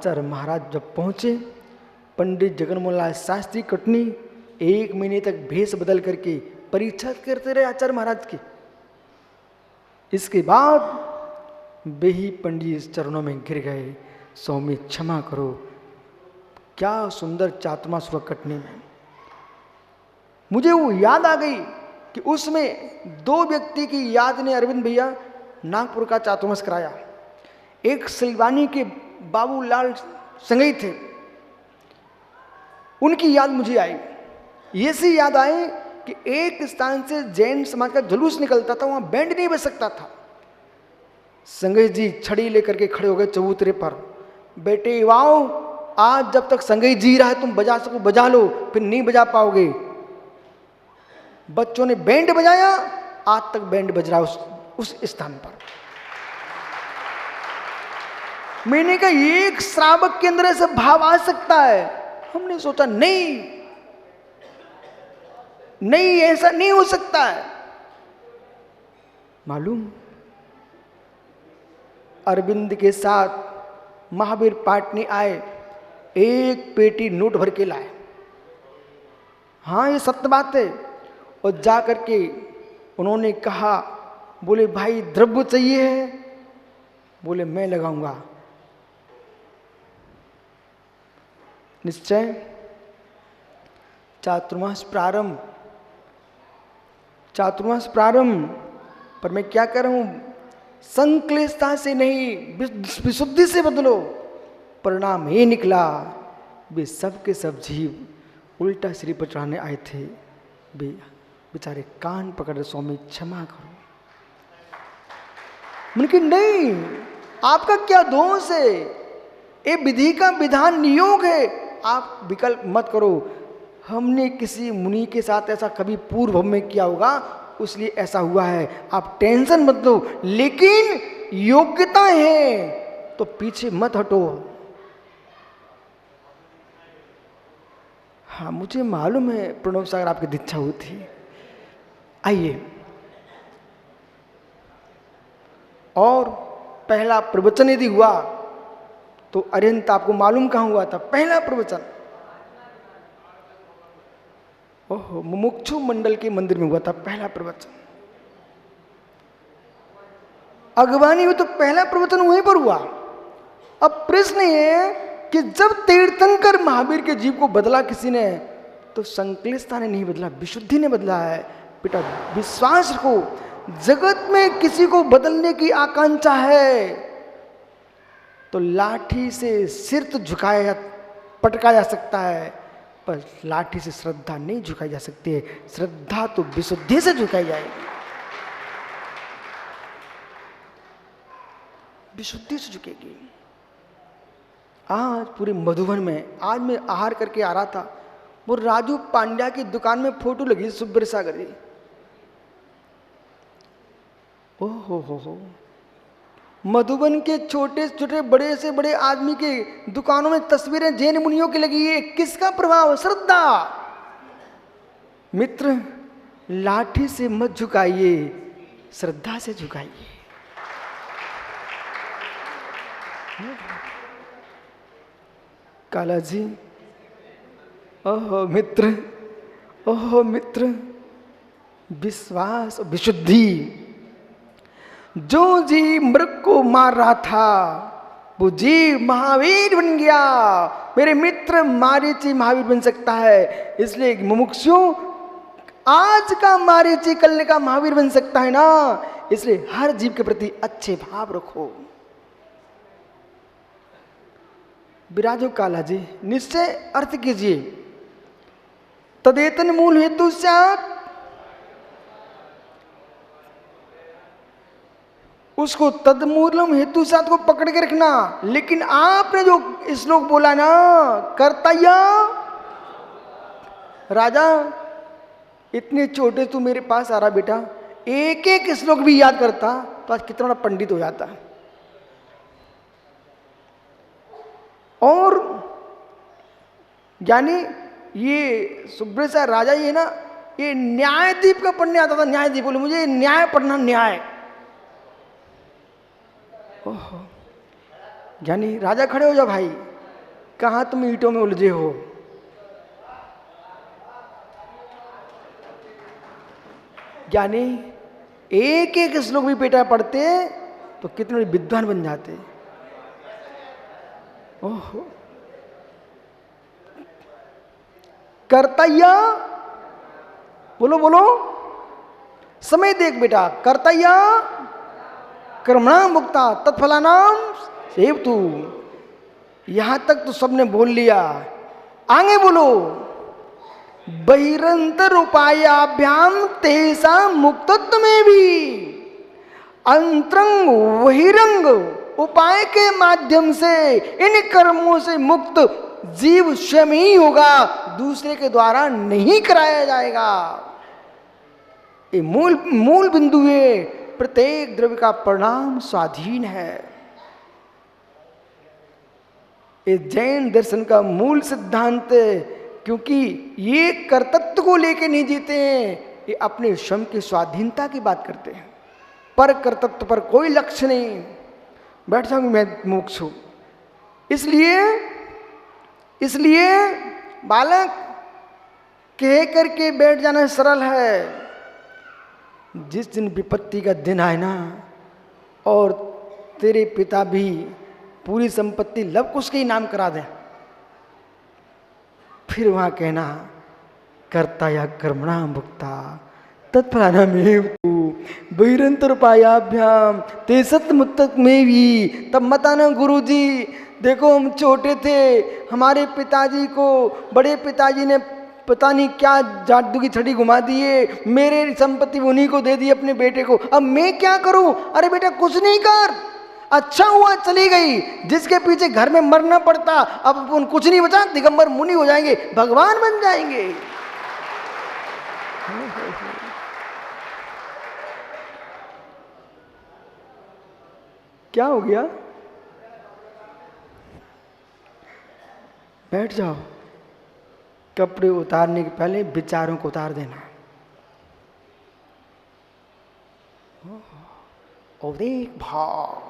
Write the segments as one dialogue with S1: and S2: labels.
S1: आचार्य महाराज जब पहुंचे, पंडित जगन्मोहन शास्त्री कटनी 1 महीने तक भेष बदल करके परीक्षा करते रहे आचार्य महाराज की। इसके बाद वे ही पंडित चरणों में गिर गए, स्वामी क्षमा करो। क्या सुंदर चातुर्मास हुआ कटनी में। मुझे वो याद आ गई कि उसमें 2 व्यक्ति की याद ने अरविंद भैया नागपुर का चातुर्मास कराया। एक सिलवानी के बाबूलाल संगई थे, उनकी याद मुझे आई। ये सी याद आई कि एक स्थान से जैन समाज का जुलूस निकलता था, वहां बैंड नहीं बज सकता था। संगई जी छड़ी लेकर के खड़े हो गए चबूतरे पर, बेटे वाओ, आज जब तक संगई जी रहा है तुम बजा सको बजा लो, फिर नहीं बजा पाओगे। बच्चों ने बैंड बजाया, आज तक बैंड बज रहा है उस स्थान पर। मैंने कहा एक श्रावक के अंदर ऐसा भाव आ सकता है। हमने सोचा नहीं ऐसा नहीं हो सकता है। मालूम, अरविंद के साथ महावीर पाटनी आए, 1 पेटी नोट भर के लाए। हाँ ये सत्य बात है। और जा करके उन्होंने कहा, बोले भाई द्रव्य चाहिए है? बोले मैं लगाऊंगा। निश्चय चातुर्मास प्रारंभ पर मैं क्या कर रहा हूं, संक्लिष्टता से नहीं विशुद्धि से बदलो। परिणाम ये निकला, वे सब के सब जीव उल्टा श्री पर चढ़ाने आए थे, वे बेचारे कान पकड़, स्वामी क्षमा करो। मैंने नहीं, आपका क्या दोष है? ये विधि का विधान नियोग है, आप विकल्प मत करो। हमने किसी मुनि के साथ ऐसा कभी पूर्व में किया होगा, इसलिए ऐसा हुआ है, आप टेंशन मत लो। लेकिन योग्यता है तो पीछे मत हटो। हाँ मुझे मालूम है प्रणव सागर आपकी दीक्षा हुई थी। आइए, और पहला प्रवचन यदि हुआ तो अरिहंत आपको मालूम कहां हुआ था? पहला प्रवचन ओहो मुमुक्षु मंडल के मंदिर में हुआ था पहला प्रवचन। अगवानी में तो पहला प्रवचन वहीं पर हुआ। अब प्रश्न ये है कि जब तीर्थंकर महावीर के जीव को बदला किसी ने, तो संक्लिष्टता ने नहीं बदला, विशुद्धि ने बदला है। बेटा विश्वास रखो, जगत में किसी को बदलने की आकांक्षा है तो लाठी से सिर तो झुकाया पटका जा सकता है, पर लाठी से श्रद्धा नहीं झुकाई जा सकती है। श्रद्धा तो विशुद्धि से झुकाई जाएगी, विशुद्धि से झुकेगी। आज पूरे मधुबन में, आज मैं आहार करके आ रहा था, वो राजू पांड्या की दुकान में फोटो लगी सुब्र सागर जी। ओहो हो, मधुबन के छोटे छोटे बड़े से बड़े आदमी के दुकानों में तस्वीरें जैन मुनियों की लगी है। किसका प्रभाव? श्रद्धा। मित्र लाठी से मत झुकाइए, श्रद्धा से झुकाइए। काला जी, ओहो मित्र, ओहो मित्र, विश्वास विशुद्धि। जो जीव मृग को मार रहा था वो जीव महावीर बन गया। मेरे मित्र मारीची महावीर बन सकता है, इसलिए मुमुक्षु आज का मारीची कल का महावीर बन सकता है ना। इसलिए हर जीव के प्रति अच्छे भाव रखो। विराजो काला जी, निश्चय अर्थ कीजिए। तदेतन मूल हेतु स्यात्, उसको तदमूलम हेतु साथ को पकड़ के रखना। लेकिन आपने जो श्लोक बोला ना, कर्तव्य राजा, इतने छोटे तू मेरे पास आ रहा बेटा, एक एक श्लोक भी याद करता तो आज कितना बड़ा पंडित हो जाता। और यानी ये सुब्रसा राजा ये ना, ये न्यायदीप का पढ़ने आता था। न्यायदीप बोले मुझे न्याय पढ़ना, न्याय। ओहो, यानी राजा खड़े हो जाओ भाई, कहां तुम ईंटों में उलझे हो। यानी एक एक श्लोक भी बेटा पढ़ते तो कितने बड़े विद्वान बन जाते। ओहो, कर्तव्य, बोलो बोलो, समय देख बेटा, कर्तव्य कर्मणा मुक्ता तत्फलानाम सेवतु। यहां तक तो सबने बोल लिया, आगे बोलो, बहिरंतर उपायाभ्याम तेसा मुक्तत्व में भी अंतरंग बहिरंग उपाय के माध्यम से इन कर्मों से मुक्त जीव स्वयं ही होगा, दूसरे के द्वारा नहीं कराया जाएगा। ये मूल बिंदु है, प्रत्येक द्रव्य का परिणाम स्वाधीन है। ये जैन दर्शन का मूल सिद्धांत है, क्योंकि ये कर्तृत्व को लेके नहीं जीते हैं, ये अपने स्वयं की स्वाधीनता की बात करते हैं। पर कर्तृत्व पर कोई लक्ष्य नहीं, बैठ जाऊंगी मैं मोक्ष हूं। इसलिए बालक कह करके बैठ जाना सरल है। जिस दिन विपत्ति का दिन आए ना, और तेरे पिता भी पूरी संपत्ति लव कुश के ही नाम करा दें, फिर वहां कहना कर्ता या कर्मणा मुक्ता तत्फलानामेव बहिरंतर उपायाभ्याम ते सत्य मुक्तक में भी। तब मत आना गुरुजी, देखो हम छोटे थे, हमारे पिताजी को, बड़े पिताजी ने पता नहीं क्या जादू की छड़ी घुमा दिए, मेरे संपत्ति उन्हीं को दे दी अपने बेटे को, अब मैं क्या करूं। अरे बेटा कुछ नहीं कर, अच्छा हुआ चली गई, जिसके पीछे घर में मरना पड़ता, अब उन कुछ नहीं बचा, दिगंबर मुनि हो जाएंगे, भगवान बन जाएंगे। क्या हो गया, बैठ जाओ। कपड़े उतारने के पहले विचारों को उतार देना। औदेक भाव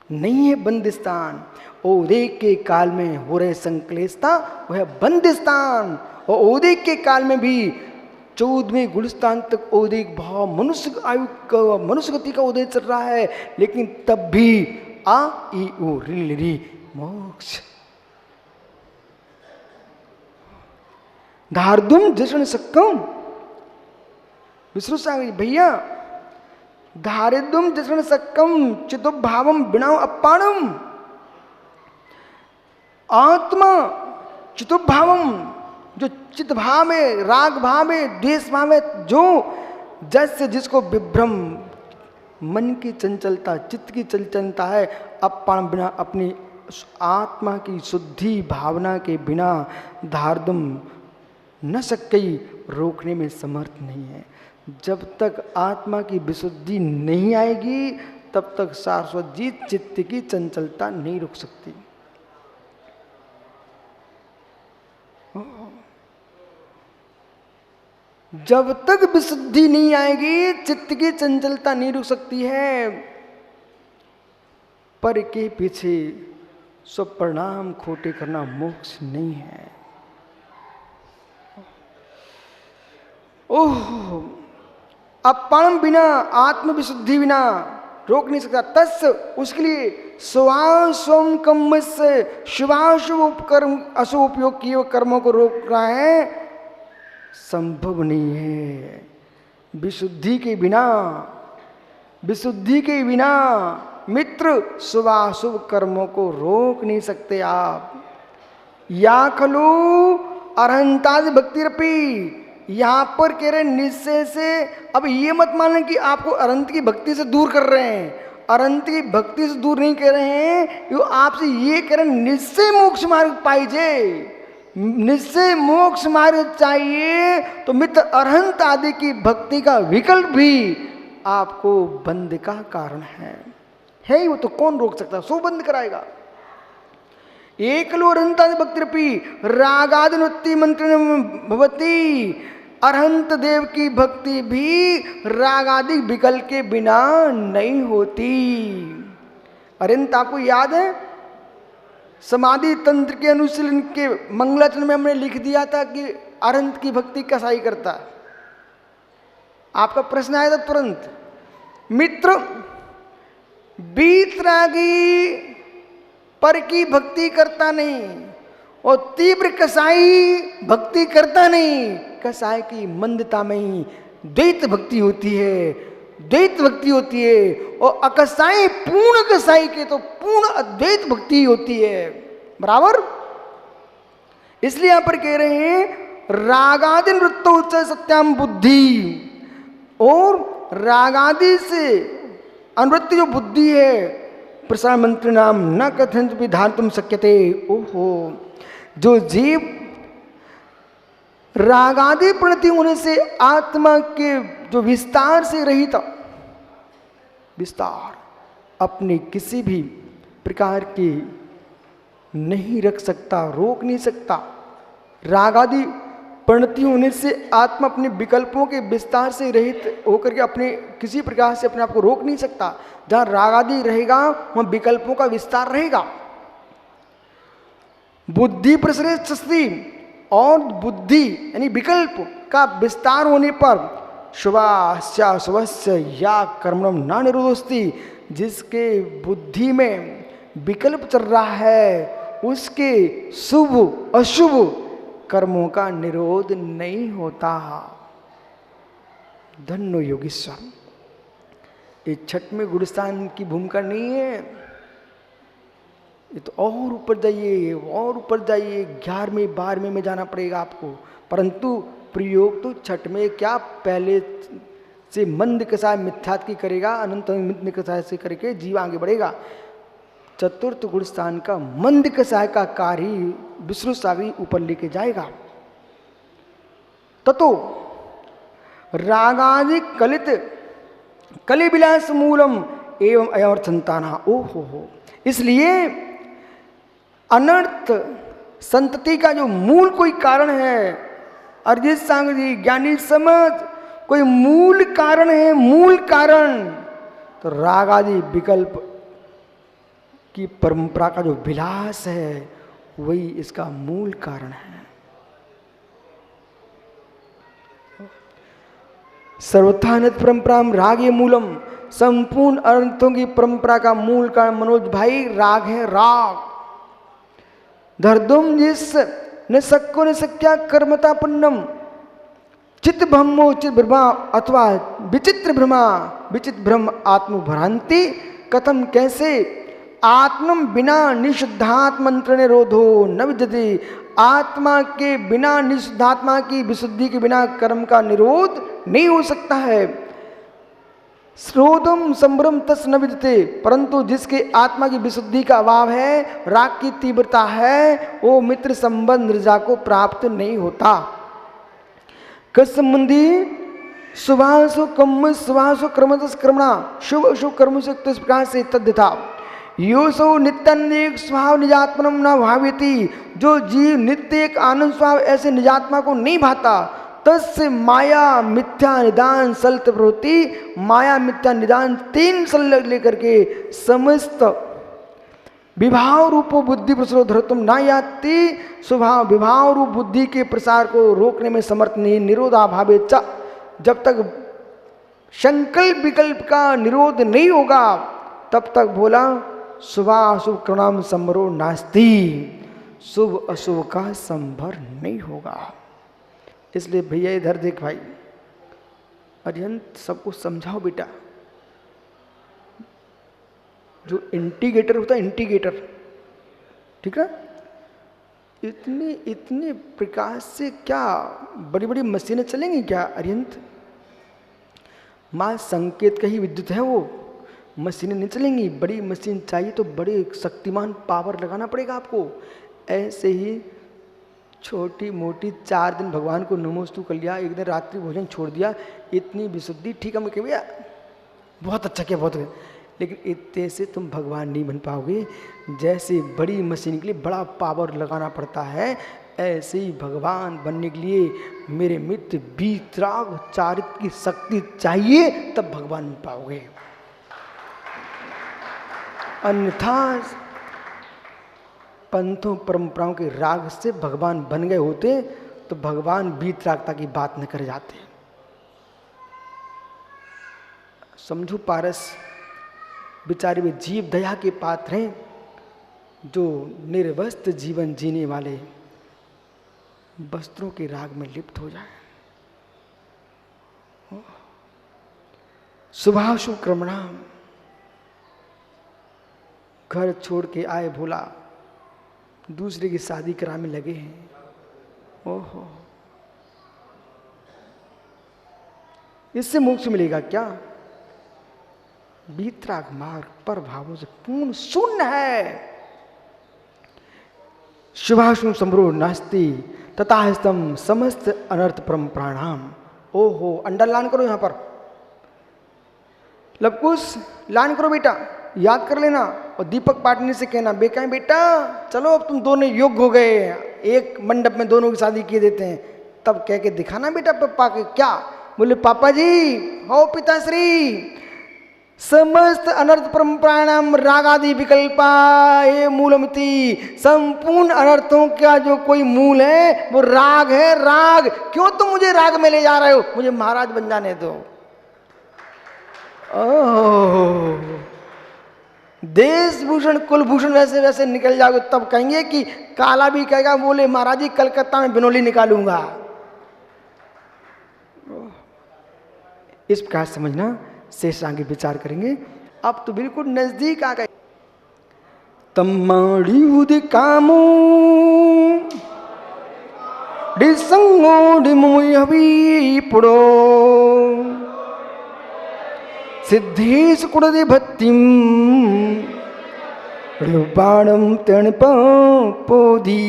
S1: नहीं है बंदिस्तान, औदेक के काल में हो रहे संक्लेशता वह बंदिस्तान। और औदेक के काल में भी 14वें गुलिस्तान तक औदेक भाव मनुष्य आयु का, मनुष्य गति का उदय चल रहा है, लेकिन तब भी आ ई उ री री मोक्ष। धारदुम जशन सक्कम विश्रुत सागर भैया, धारिदुम जशन सक्कम चितुभावम बिना अपाणम। आत्मा चितुभावम, जो चित भाव है, राग भाव है, द्वेष भाव है, जो जैसे जिसको विभ्रम, मन की चंचलता, चित्त की चंचलता है, अपाण बिना, अपनी आत्मा की शुद्धि भावना के बिना धारदुम न सकई, रोकने में समर्थ नहीं है। जब तक आत्मा की विशुद्धि नहीं आएगी, तब तक शाश्वत जीत चित्त की चंचलता नहीं रुक सकती। जब तक विशुद्धि नहीं आएगी, चित्त की चंचलता नहीं रुक सकती है। पर के पीछे सब परिणाम खोटे करना मोक्ष नहीं है। ओह, अपण बिना, आत्म विशुद्धि बिना रोक नहीं सकता। तस्, उसके लिए स्वास्वम कर्म से शुभाशुभ उपकर्म अशुभ उपयोग किए कर्मों को रोक रहा है, संभव नहीं है। विशुद्धि के बिना, विशुद्धि के बिना मित्र शुभाशुभ कर्मों को रोक नहीं सकते आप। या खलु अरहंतादि भक्ति रपी, यहां पर कह रहे निश्चय से। अब ये मत माने कि आपको अनंत की भक्ति से दूर कर रहे हैं, अनंत की भक्ति से दूर नहीं कह रहे हैं, यो आपसे ये कह रहे हैं निश्चय मोक्ष मार्ग पाइजे, निश्चय मोक्ष मार्ग चाहिए तो मित्र अरहंत आदि की भक्ति का विकल्प भी आपको बंद का कारण है ही। वो तो कौन रोक सकता, सो बंद कराएगा। एक लो अरहंत आदि भक्ति रपी रागादि नृत्य मंत्र भवती, अरहंत देव की भक्ति भी रागादि विकल्प के बिना नहीं होती। अरहंत आपको याद है, समाधि तंत्र के अनुशीलन के मंगलाचरण में हमने लिख दिया था कि अरहंत की भक्ति कसाई करता है। आपका प्रश्न आया था तुरंत, मित्र बीतरागी पर की भक्ति करता नहीं और तीव्र कसाई भक्ति करता नहीं। कसाई की मंदता में ही द्वैत भक्ति होती है, द्वैत भक्ति होती है, और अकसाई पूर्ण कसाई के तो पूर्ण अद्वैत भक्ति होती है। बराबर। इसलिए यहां पर कह रहे हैं रागादि नृत्योच्च सत्याम बुद्धि, और रागादि से अनुवृत्ति जो बुद्धि है प्रसार मंत्र नाम न कथन विधातुम शक्यते। ओहो, जो जीव रागादि प्रणति होने से आत्मा के जो विस्तार से रहित, विस्तार अपने किसी भी प्रकार की नहीं रख सकता, रोक नहीं सकता। रागादि प्रणति होने से आत्मा अपने विकल्पों के विस्तार से रहित होकर के अपने किसी प्रकार से अपने आप को रोक नहीं सकता। जहां रागादि रहेगा वहां विकल्पों का विस्तार रहेगा। बुद्धि प्रसृति, और बुद्धि यानी विकल्प का विस्तार होने पर शुभास्या शुभस्य या कर्मणम न निरोधोस्ति, जिसके बुद्धि में विकल्प चल रहा है उसके शुभ अशुभ कर्मों का निरोध नहीं होता। धन्य योगीश्वर। ये छठ में गुणस्थान की भूमिका नहीं है, ये तो और ऊपर जाइए, और ऊपर जाइए, 11वें 12वें में जाना पड़ेगा आपको। परंतु प्रयोग तो छठ में क्या पहले से मंद कसाय मिथ्यात की करेगा, अनंत मिथ्य कसाय से करके जीव आगे बढ़ेगा। चतुर्थ गुणस्थान का मंद कसाय का कार्य ही विष्णु सागरी ऊपर लेके जाएगा। ततो रागादि कलित कलि विलास मूलम एवं अयर्थंताना। ओहो, इसलिए अनर्थ संतति का जो मूल कोई कारण है, अरिजीत सांग जी ज्ञानी समझ, कोई मूल कारण है, मूल कारण तो राग आदि विकल्प की परंपरा का जो विलास है वही इसका मूल कारण है। सर्वथानत परंपरा राग ये मूलम, संपूर्ण अर्थों की परंपरा का मूल कारण मनोज भाई राग है। राग धर्दुम जिस न सक्को न सक्या कर्मता पुण्यम चित्त ब्रह्मो चित ब्रह्मा अथवा विचित्र ब्रह्मा विचित्र ब्रह्म आत्म भ्रांति कथम, कैसे आत्मम बिना निषुद्धात्मंत्र निरोधो न विद्यते। आत्मा के बिना, निषुद्धात्मा की विशुद्धि के बिना कर्म का निरोध नहीं हो सकता है। स्रोदम संभ्रम तस् न विद्यते, परंतु जिसके आत्मा की विशुद्धि का अभाव है, राग की तीव्रता है, वो मित्र संबंध रजा को प्राप्त नहीं होता। कस संबंधी शुभाशु कम शुभाशु कर्मतस कर्मणा, शुभ अशुभ कर्म से इस प्रकार से तद्यथा योसो नित्यान्वेक स्वभाव निजात्मनम न भाव्यति। जो जीव नित्य एक आनंद स्वभाव ऐसे निजात्मा को नहीं भाता, तस्य माया मिथ्या निदान सलित प्रवृत्ति, माया मिथ्या निदान तीन सल लेकर के समस्त विभाव रूपो बुद्धि प्रसार धर्तुम न याति। स्वभाव विभाव रूप बुद्धि के प्रसार को रोकने में समर्थ नहीं। निरोधाभावे च, जब तक संकल्प विकल्प का निरोध नहीं होगा तब तक बोला शुभाशुभ कृणाम संभरो नास्ति, शुभ अशुभ का संभर नहीं होगा। इसलिए भैया इधर देख भाई, अरिहंत सबको समझाओ बेटा। जो इंटीग्रेटर होता है, इंटीग्रेटर, ठीक है, इतने इतने प्रकाश से क्या बड़ी बड़ी मशीनें चलेंगी क्या अरिहंत? मां संकेत का ही विद्युत है वो, मशीनें नहीं चलेंगी। बड़ी मशीन चाहिए तो बड़े शक्तिमान पावर लगाना पड़ेगा आपको। ऐसे ही छोटी मोटी 4 दिन भगवान को नमोस्तु कर लिया, एक दिन रात्रि भोजन छोड़ दिया, इतनी विशुद्धि, ठीक है, मैं कह भैया बहुत अच्छा किया, बहुत अच्छा, लेकिन इतने से तुम भगवान नहीं बन पाओगे। जैसे बड़ी मशीन के लिए बड़ा पावर लगाना पड़ता है, ऐसे ही भगवान बनने के लिए मेरे मित्र वीतराग चारित्र की शक्ति चाहिए, तब भगवान बन पाओगे। अन्यथा पंथों परंपराओं के राग से भगवान बन गए होते तो भगवान वीतरागता की बात न कर जाते। समझो पारस, बेचारे वे जीव दया के पात्र हैं जो निर्वस्त्र जीवन जीने वाले वस्त्रों के राग में लिप्त हो जाए। शुभाशु क्रमणाम, घर छोड़ के आए भोला, दूसरे की शादी कराने लगे हैं। ओहो, इससे मोक्ष मिलेगा क्या? वीतराग मार्ग पर भावों से पूर्ण शून्य है। शुभाशु संभ्रो नास्ति तथास्तम समस्त अनर्थ परम प्राणाम। ओहो, अंडरलाइन करो यहां पर, लवकुश लाइन करो बेटा, याद कर लेना। और दीपक पाटनी से कहना, बेटा बेटा चलो अब तुम दोनों योग्य हो गए, एक मंडप में दोनों की शादी किए देते हैं। तब कह के दिखाना बेटा पापा के। क्या बोले? पापा जी हो पिताश्री, समस्त अनर्थ परंपराणाम रागादि विकल्पा ये मूलमिति, संपूर्ण अनर्थों का जो कोई मूल है वो राग है। राग क्यों तुम मुझे राग में ले जा रहे हो? मुझे महाराज बन जाने दो। ओह, देश भूषण कुलभूषण वैसे वैसे निकल जाओगे तब कहेंगे कि काला भी कहेगा, बोले महाराज जी कलकत्ता में बिनोली निकालूंगा। इस प्रकार समझना, शेष आगे विचार करेंगे। अब तो बिल्कुल नजदीक आ गए। तम्माड़ी उदि कामो डिसंगो डिमुई हबी पुड़ो सिद्धेश कुड़दे भत्तिम बाणम तण पोधी।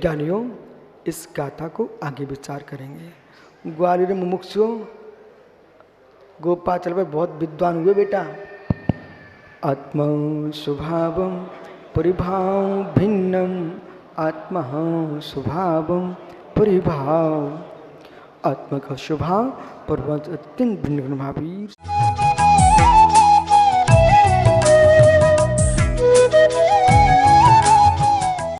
S1: ज्ञानियों, इस गाथा को आगे विचार करेंगे। ग्वालियर मुमुक्षुओं, गोपाचल में बहुत विद्वान हुए बेटा। आत्मा स्वभावम परिभाव भिन्नम, आत्मा स्वभावम परिभाव, आत्मा का स्वभाव पर अत्यंत भिन्न भावी।